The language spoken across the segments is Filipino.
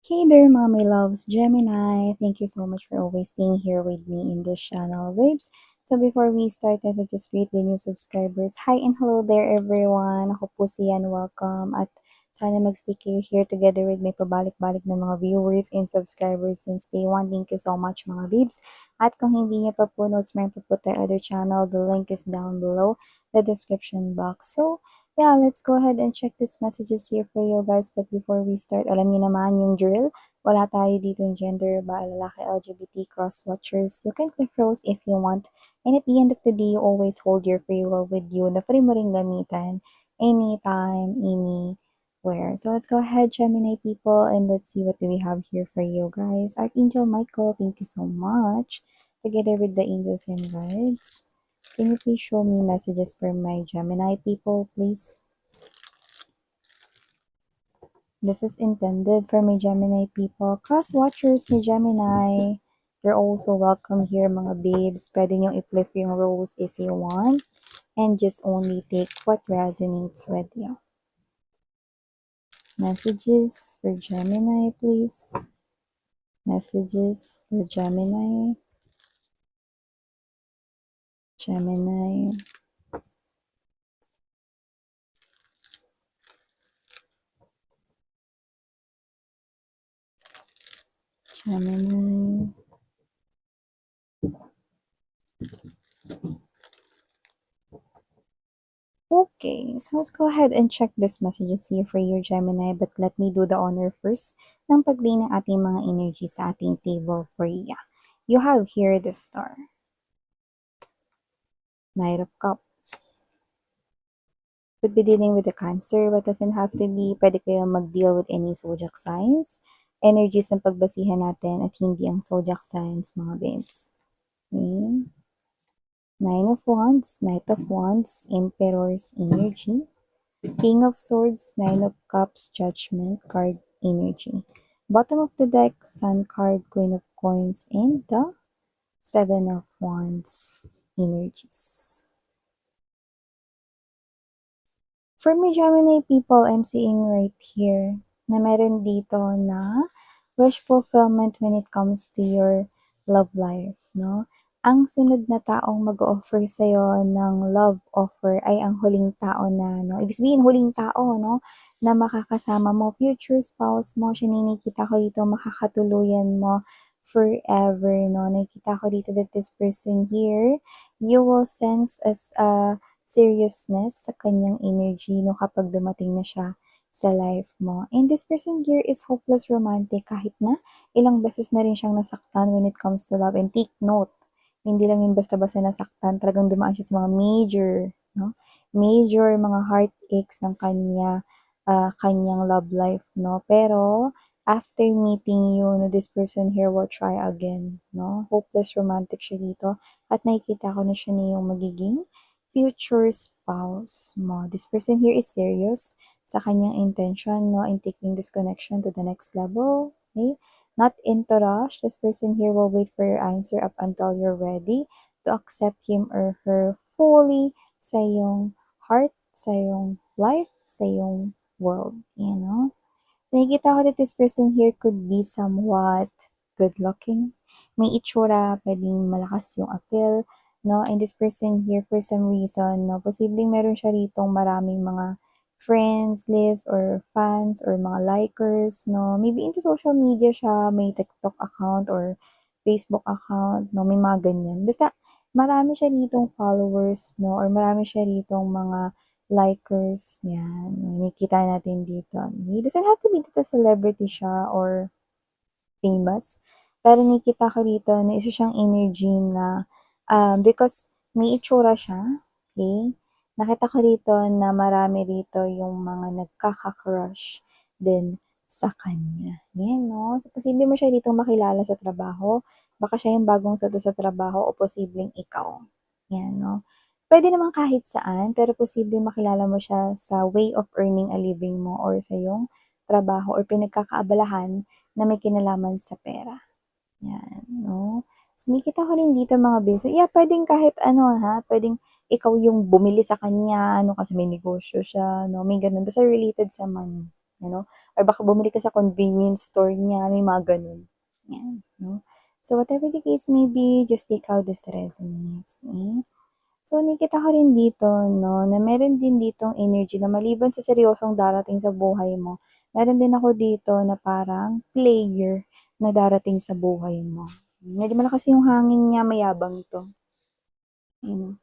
Hey there, mommy loves Gemini. Thank you so much for always being here with me in this channel, babes. So before we start, I will just greet the new subscribers. Hi and hello there, everyone. Ako po si Yan. Welcome. At sana mag-stick kayo here together with may pabalik-balik na mga viewers and subscribers since day one. Thank you so much, mga babes. At kung hindi niyo pa po subscribe po tayo other channel, the link is down below the description box. So, yeah, let's go ahead and check these messages here for you guys. But before we start, alam niyo naman yung drill. Wala tayo dito yung gender, ba, lalaki, LGBT, cross-watchers. You can click rose if you want. And at the end of the day, you always hold your free will with you na free mo rin gamitan anytime, anywhere. So let's go ahead, Gemini people, and let's see what do we have here for you guys. Archangel Michael, thank you so much. Together with the angels and guides. Can you please show me messages for my Gemini people, please? This is intended for my Gemini people. Cross-watchers ni Gemini, you're also welcome here, mga babes. Pwede niyong i-flip yung roles if you want. And just only take what resonates with you. Messages for Gemini, please. Messages for Gemini. Gemini. Gemini. Okay, so let's go ahead and check this messages here for your Gemini, but let me do the honor first ng pag-lay ng ating mga energy sa ating table for you. You have here the Star, Knight of Cups. Could be dealing with the Cancer, but doesn't have to be. Pwede kayo mag-deal with any zodiac signs. Energies ng pagbasihan natin at hindi ang zodiac signs, mga babes. Okay. Nine of Wands, Knight of Wands, Emperor's energy. King of Swords, Nine of Cups, Judgment card energy. Bottom of the deck, Sun card, Queen of Coins, and the Seven of Wands energies. For me, Gemini people, I'm seeing right here na meron dito na wish fulfillment when it comes to your love life, no? Ang sunod na taong mag-offer sa'yo ng love offer ay ang huling tao na, no? Ibig sabihin, huling tao, no? Na makakasama mo, future spouse mo, siya nakikita ko dito, makakatuluyan mo forever, no? Nakikita ko dito that this person here, you will sense as a seriousness sa kanyang energy no kapag dumating na siya sa life mo. And this person here is hopeless romantic kahit na ilang beses na rin siyang nasaktan when it comes to love. And take note, hindi lang yung basta-basta nasaktan, talagang dumaan siya sa mga major, no? Major mga heartaches ng kanyang love life, no? Pero after meeting you, no, this person here will try again, no? Hopeless romantic siya dito at nakikita ko na siya na yung magiging future spouse mo. This person here is serious sa kanyang intention, no, in taking this connection to the next level. Okay? Not into rush. This person here will wait for your answer up until you're ready to accept him or her fully sa iyong heart, sa iyong life, sa iyong world. You know? So, nakikita ko that this person here could be somewhat good-looking. May itsura, pwedeng malakas yung appeal, no? And this person here, for some reason, no, posibleng meron siya ritong maraming mga friends list or fans or mga likers, no? Maybe into social media siya, may TikTok account or Facebook account, no? May mga ganyan. Basta, marami siya ritong followers, no? Or marami siya ritong mga likers, yan. Nakikita natin dito. He doesn't have to be dito celebrity siya or famous. Pero nakikita ko dito na isa siyang energy na because may itsura siya, okay? Nakita ko dito na marami dito yung mga nagkaka-crush din sa kanya. Yan, no? So, posible mo siya dito makilala sa trabaho. Baka siya yung bagong sa trabaho o posibleng ikaw. Yan, no? Pwede naman kahit saan, pero posibleng makilala mo siya sa way of earning a living mo or sa yung trabaho or pinagkakaabalahan na may kinalaman sa pera. Yan, no? So, nakikita ko rin dito mga beso. Yeah, pwedeng kahit ano ha, pwedeng ikaw yung bumili sa kanya, ano kasi may negosyo siya, no? May ganun. Basta related sa money. ano, or baka bumili ka sa convenience store niya, may mga gano'n. Yan, 'no. So, whatever the case may be, just take how this resonates, eh. So, nakikita ko rin dito 'no, na meron din ditong energy na maliban sa seryosong darating sa buhay mo, meron din ako dito na parang player na darating sa buhay mo. Medyo malakas yung hangin niya, mayabang 'to, ayun.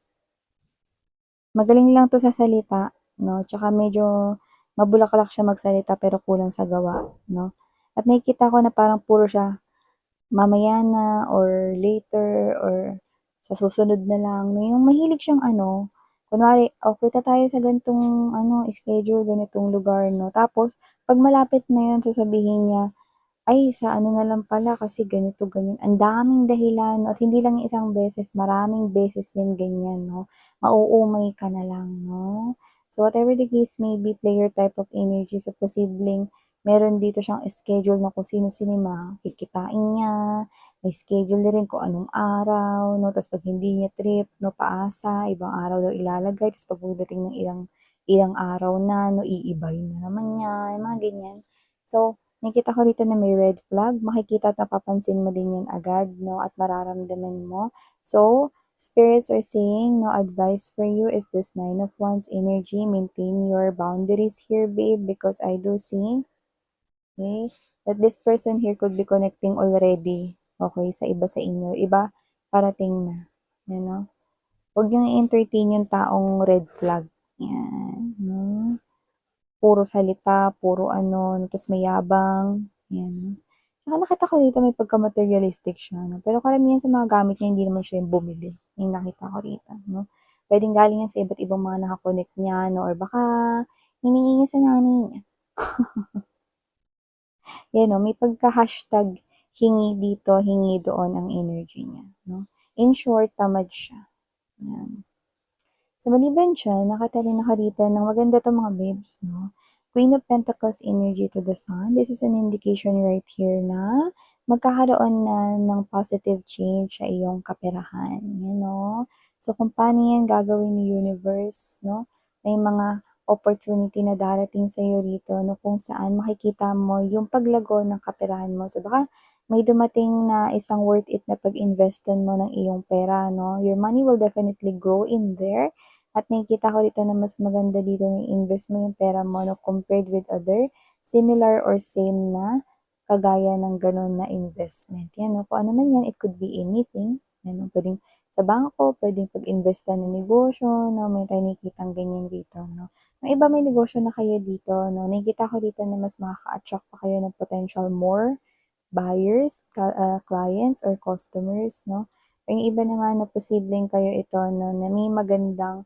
Magaling lang 'to sa salita 'no, tsaka medyo mabulaklak siya magsalita pero kulang sa gawa 'no. At nakikita ko na parang puro siya mamaya na or later or sa susunod na lang 'no, yung mahilig siyang ano, kunwari, "O kita tayo sa ganitong ano, schedule, ganitong lugar," 'no, tapos 'pag malapit na yun sasabihin niya, "Ay sa ano na lang pala kasi ganito, ganyan." Ang daming dahilan 'no, at hindi lang isang beses, maraming beses din ganyan 'no, mauumay ka na lang 'no. So, whatever the case may be, player type of energy, so posibleng meron dito siyang schedule na kung sino-sino yung makikitain niya, may schedule na rin kung anong araw 'no, ta's 'pag hindi niya trip 'no, paasa, ibang araw daw ilalagay, ta's pagdating ng ilang ilang araw na 'no, iibahin na naman niya, yung mga ganyan. So, nakikita ko dito na may red flag, makikita at mapapansin mo din 'yan agad 'no, at mararamdaman mo. So, spirits are saying, no advice for you is this Nine of Wands energy. Maintain your boundaries here, babe, because I do see, okay, that this person here could be connecting already, okay, sa iba sa inyo. Iba parating na, you know. Huwag niyong i-entertain yung taong red flag. Yan, no? Puro salita, puro ano, tas mayabang, yan. Tsaka nakita ko dito may pagka-materialistic siya 'no, pero karamihan sa mga gamit niya hindi naman siya yung bumili, yung nakita ko rito 'no. Puwedeng galing yan sa iba't ibang mga naka-connect niya 'no, or baka hiningi niya sa nanay niya. Yan 'no, may pagka-hashtag hingi dito, hingi doon ang energy niya 'no. In short, tamad siya, yan. So, maliban diyan, nakatali ako dito ng maganda 'tong mga babes 'no. Queen of Pentacles energy to the Sun. This is an indication right here na magkakaroon na ng positive change sa iyong kaperahan, you know. So, kung paano yan gagawin ni universe 'no, may mga opportunity na darating sa'yo rito 'no, kung saan makikita mo yung paglago ng kaperahan mo. So, baka may dumating na isang worth it na pag-investan mo ng iyong pera 'no. Your money will definitely grow in there at nakikita ko dito na mas maganda dito na i-invest mo yung pera mo 'no, compared with other similar or same na kagaya ng gano'n na investment. 'Yan 'no, kung ano man 'yan, it could be anything. 'Yan 'no, puwedeng sa bangko, puwedeng pag-investan ng negosyo 'no, meron tayong nakikitang ganyan dito 'no. Yung iba may negosyo na kayo dito 'no, nakikita ko dito na mas makaka-attract pa kayo ng potential more buyers, clients or customers 'no. Yung iba naman na posibleng kayo ito 'no, na may magandang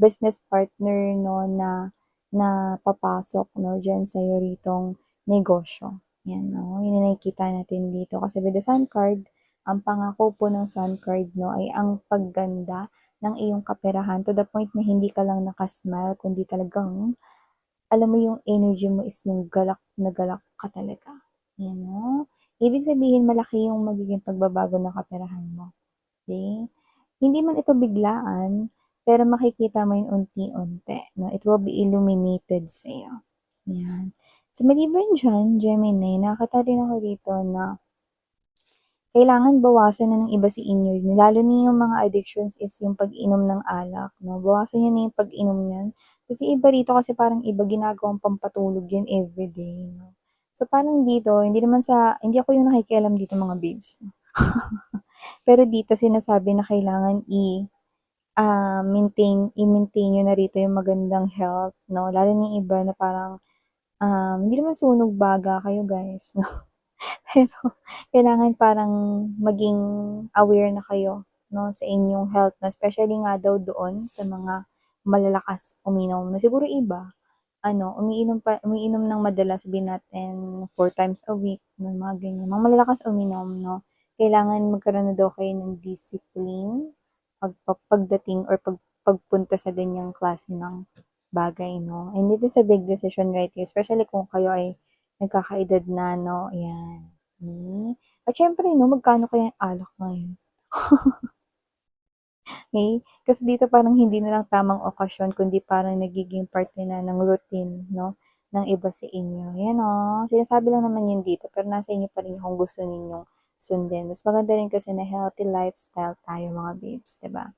business partner 'no, na na papasok 'no, diyan sa'yo ritong negosyo, 'yan 'no, yun ang nakikita natin dito. Kasi with the Sun card, ang pangako po ng Sun card 'no, ay ang pagganda ng iyong kaperahan to the point na hindi ka lang naka-smile kundi talagang alam mo yung energy mo is yung galak na galak ka talaga, 'yan 'no. Ibig sabihin malaki yung magiging pagbabago ng kaperahan mo, okey? Hindi man ito biglaan, pero makikita mo yun unti-unti 'no, it will be illuminated sa'yo, 'yan. So, maliban diyan, Gemini, nakakita rin ako dito na kailangan bawasan na ng iba sa inyo yun, lalo na yung mga addictions is yung pag-inom ng alak 'no, bawasan niyo na yung pag-inom niyan. Kasi iba rito kasi parang iba ginagawang pampatulog yan everyday 'no. So, parang dito hindi ako yung nakikialam dito mga babes 'no. Pero dito sinasabi na kailangan i-maintain niyo na rito yung magandang health 'no, lalo na yung iba na parang, hindi naman sunog baga kayo guys 'no. Pero kailangan parang maging aware na kayo 'no, sa inyong health 'no, especially nga daw doon sa mga malalakas uminom na siguro iba ano, umiinom ng madalas, sabihin natin 4 times a week, ng mga ganyan, mga malalakas uminom 'no. Kailangan magkaroon na daw kayo ng discipline pagdating or pagpunta sa ganyang klase ng bagay 'no. And it is a big decision right here, especially kung kayo ay nagkakaedad na 'no, ayan. At siyempre 'no, magkano kaya ang alak ngayon, okey? Kasi dito parang hindi na lang tamang okasyon kundi parang nagiging parte na ng routine 'no, ng iba sa inyo. Yan o, sinasabi lang naman yun dito, pero nasa inyo pa rin kung gusto ninyong sundin. Mas maganda rin kasi na healthy lifestyle tayo mga babes, 'di ba?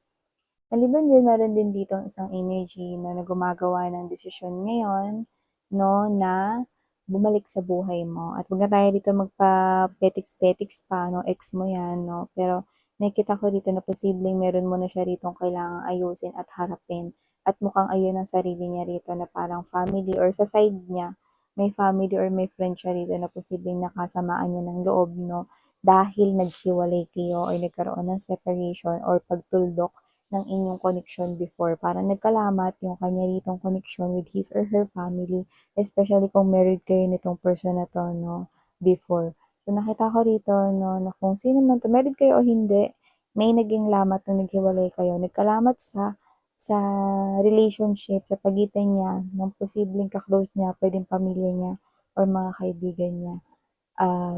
Maliban diyan, meron din dito ang isang energy na gumagawa ng desisyon ngayon, 'no, na bumalik sa buhay mo at 'wag na tayo dito magpa-petiks-petiks pa 'no, ex mo 'yan 'no, pero nakikita ko dito na posibleng meron mo na siya ritong kailangang ayusin at harapin at mukhang ayun ang sarili niya rito na parang family or sa side niya, may family or may friend siya rito na posibleng nakasamaan niya ng loob 'no, dahil naghiwalay kayo or nagkaroon ng separation or pagtuldok ng inyong connection before. Parang nagkalamat yung kanya ritong connection with his or her family, especially kung married kayo nitong person na 'to 'no, before. So, nakita ko rito 'no, na kung sino man 'to, married kayo o hindi, may naging lamat nung naghiwalay kayo. Nagkalamat sa relationship, sa pagitan niya ng posibleng ka-close niya, puwedeng pamilya niya or mga kaibigan niya,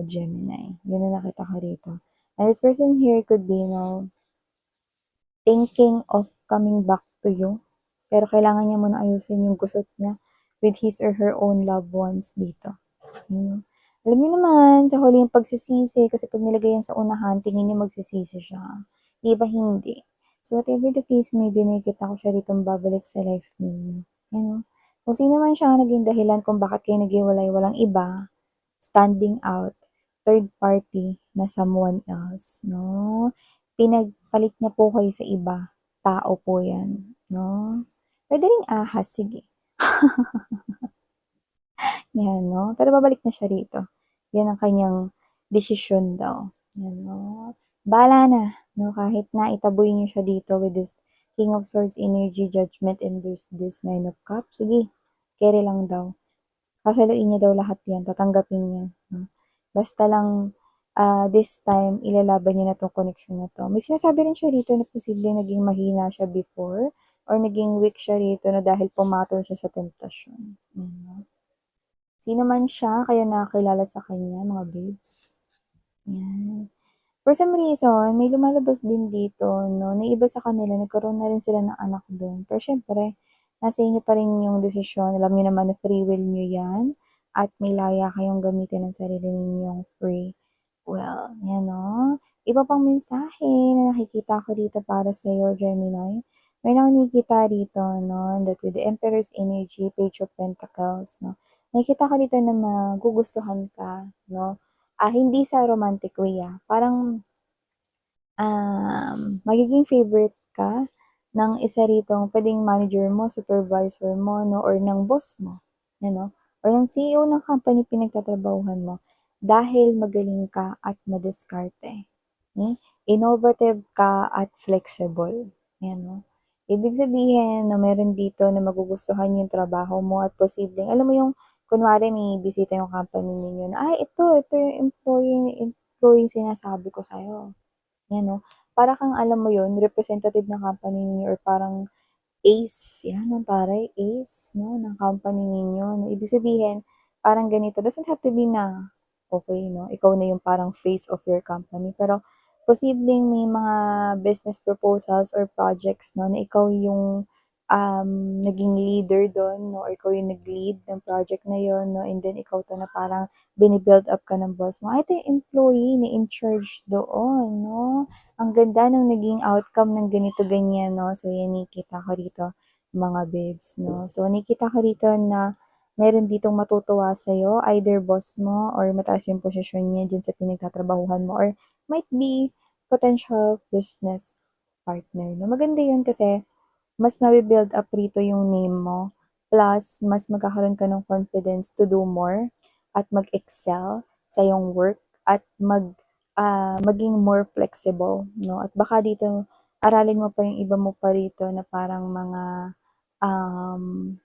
Gemini. Yun ang nakita ko rito. And this person here could be, you know, thinking of coming back to you. Pero kailangan niya muna ayusin yung gusot niya with his or her own loved ones dito. You know? Alam niyo naman, sa huli yung pagsisisi, kasi pag nilagay yan sa unahan, tingin niyo magsisisi siya. Iba hindi. So whatever the case may be, nakikita ko siya ritong babalik sa life ninyo. You know? Kung sino man siya naging dahilan kung bakit kayo naghiwalay, walang iba, standing out, third party na someone else, no? Pinagpalit niya po kayo sa iba, tao po yan, no? Puwede ring ahas, sige. Yan, no? Pero babalik na siya rito. Yan ang kanyang desisyon daw. Yan, no? Bahala na, no? Kahit na itaboy niyo siya dito with this King of Swords energy, judgment, and there's this Nine of Cups. Sige, carry lang daw. Sasaluin niya daw lahat yan, tatanggapin niya. No? Basta lang, this time, ilalaban niya na 'tong connection na 'to. May sinasabi rin siya rito na posibleng naging mahina siya before or naging weak siya rito na dahil pumatol siya sa temptasyon. Yan, 'no. Sino man siya, kaya nakakilala sa kanya, mga babes. Yan. For some reason, may lumalabas din dito 'no, na iba sa kanila nagkaroon na rin sila ng anak dun. Pero siyempre, nasa inyo pa rin yung desisyon. Alam niyo naman na free will niyo 'yan at may laya kayong gamitin ang sarili ninyong free will, 'yan 'no. Iba pang mensahe na nakikita ko dito para sa'yo, Gemini. May nakikita rito 'no, that with the Emperor's energy, Page of Pentacles 'no, nakikita ko dito na magugustuhan ka 'no. Hindi sa romantic way, parang magiging favorite ka ng isa ritong puwedeng manager mo, supervisor mo 'no, or ng boss mo, ano, or ng CEO ng company pinagtatrabahuhan mo dahil magaling ka at madiskarte, innovative ka at flexible, 'yan 'no. Ibig sabihin na meron dito na magugustuhan yung trabaho mo at posibleng alam mo yung kunwari may bisita yung company ninyo na, "Ay ito yung employee sinasabi ko sa'yo." 'Yan 'no, para kang alam mo 'yun, representative ng company ninyo or parang ace, 'yan ang taray, ace 'no, ng company ninyo 'no. Ibig sabihin, parang ganito, doesn't have to be na, okey 'no, ikaw na yung parang face of your company, pero posibleng may mga business proposals or projects 'no, na ikaw yung, naging leader dun 'no, or ikaw yung nag-lead ng project na yun 'no, and then ikaw 'to na parang bini-build up ka ng boss mo. Ito yung employee na in charge doon 'no. Ang ganda ng naging outcome ng ganito, ganyan 'no. So yan nakikita ko rito mga babes 'no. So nakikita ko rito na meron ditong matutuwa sa'yo, either boss mo or mataas yung posisyon niya diyan sa pinagtatrabahuhan mo or might be potential business partner 'no. Maganda yun kasi mas mabi-build up rito yung name mo, plus mas magkakaroon ka ng confidence to do more at mag-excel sa iyong work at maging more flexible 'no. At baka dito aralin mo pa yung iba mo pa rito na parang mga, um,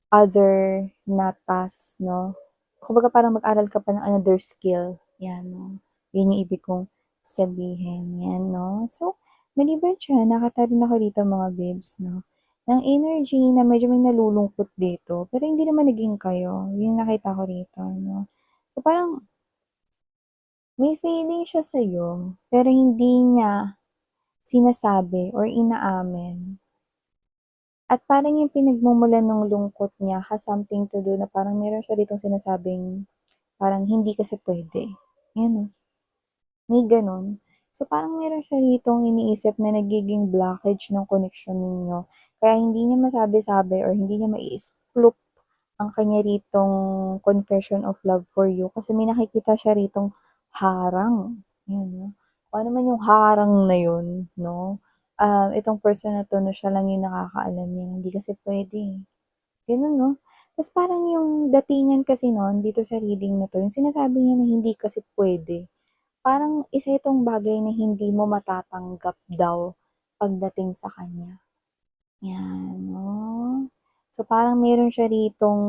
other na task 'no. Kumbaga parang mag-aral ka pa ng another skill, 'yan 'no. 'Yun yung ibig kong sabihin, 'yan 'no. So, maliban diyan nakita rin ako dito mga babes 'no, ng energy na medyo may nalulungkot dito, pero hindi naman naging kayo, 'yun yung nakita ko rito 'no. So, parang may feeling siya sa'yo, pero hindi niya sinasabi or inaamin. At parang yung pinagmumulan nung lungkot niya has something to do na parang meron siya ditong sinasabing parang hindi kasi puwede, 'yan, oh, may gano'n. So, parang meron siya ditong iniisip na nagiging blockage ng connection ninyo kaya hindi niya masabi-sabi or hindi niya mai-scoop ang kanya ritong confession of love for you kasi may nakikita siya ritong harang, 'yan 'no. Kung ano man yung harang na yun 'no, itong person na 'to 'no, siya lang yung nakakaalam niyan, hindi kasi puwede, eh, gano'n 'no. Ta's parang yung datingan kasi nun dito sa reading na 'to, yung sinasabi niya na hindi kasi puwede, parang isa itong bagay na hindi mo matatanggap daw pagdating sa kanya, 'yan 'no. So, parang meron siya ritong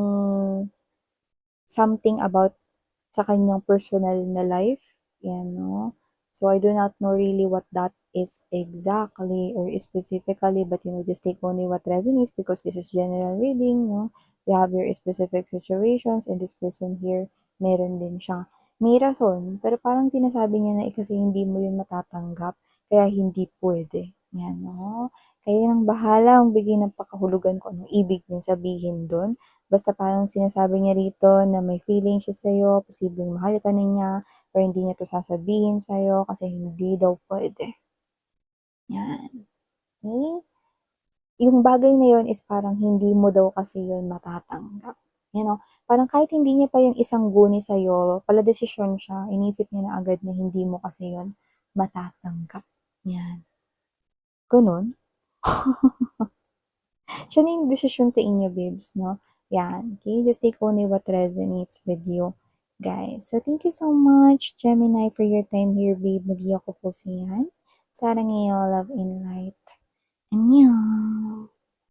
something about sa kanyang personal na life, 'yan 'no. So, I do not know really what that is exactly or specifically, but, just take only what resonates because this is general reading 'no. You have your specific situations and this person here, meron din siya. May rason, pero parang sinasabi niya na, kasi hindi mo 'yun matatanggap kaya hindi puwede, 'yan 'no. Kayo ng bahala magbigay ng pakahulugan kung anong ibig niyang sabihin dun. Basta parang sinasabi niya rito na may feeling siya sa'yo, posibleng mahal ka na niya, pero hindi niya 'to sasabihin sa'yo kasi hindi daw puwede, 'yan. Hmm, yung bagay na yun is parang hindi mo daw kasi yun matatanggap, Parang kahit hindi niya pa yung isang guni sa'yo, desisyon siya, inisip niya na agad na hindi mo kasi yun matatanggap, 'yan, gano'n. Siya na yung desisyon sa inyo babes 'no, 'yan. Okay, just take only what resonates with you, guys. So, thank you so much Gemini for your time here babe. Muli ako po sa 'yan. Sarang iyo, love and light. Annyeong.